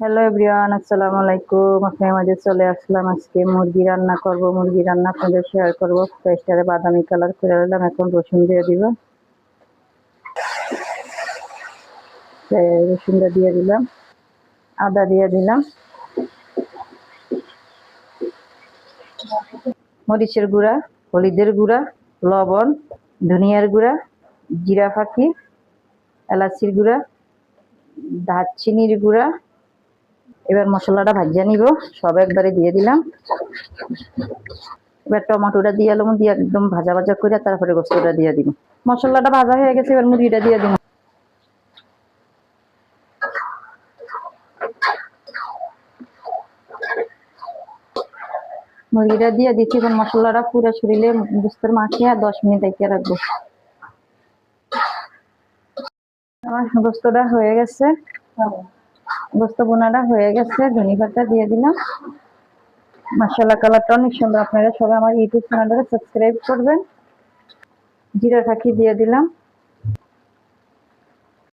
Hello everyone, আসসালামু আলাইকুম। আপনার মাঝে চলে আসলাম। আজকে মুরগি রান্না করব। মুরগি রান্না আপনাদের শেয়ার করবো। পেস্টারে বাদামি কালার করে দিলাম। এখন রসুন দিয়ে দিব। রসুনটা দিয়ে দিলাম, আদা দিয়ে দিলাম, মরিচের গুঁড়া, হলুদের গুঁড়া, লবণ, ধনিয়ার গুঁড়া, জিরা ফাঁকি, এলাচির গুঁড়া, দারচিনির গুঁড়া। এবার মশলাটা ভাজিয়ে নিব। সব একবারে দিয়ে দিলাম। এবার টমেটোটা দিয়ে এলাম, দিয়ে একদম ভাজা ভাজা করে তারপরে গোস্তটা দিয়ে দিব। মশলাটা ভাজা হয়ে গেছে, এবার মুরগিটা দিয়ে দিব। মুরগিটা দিয়ে দিচ্ছি। এখন মশলাটা পুরো শরীরে গোস্তের মাখিয়ে 10 মিনিট রেখে রাখবো। আমার গোস্তটা হয়ে গেছে, গোস্ত বোনাটা হয়ে গেছে। ধনে পাতা দিয়ে দিলাম। মাশাআল্লাহ, কালারটা অনেক সুন্দর। আপনারা সবাই আমার ইউটিউব চ্যানেলটা সাবস্ক্রাইব করবেন। জিরা ফাঁকি দিয়ে দিলাম।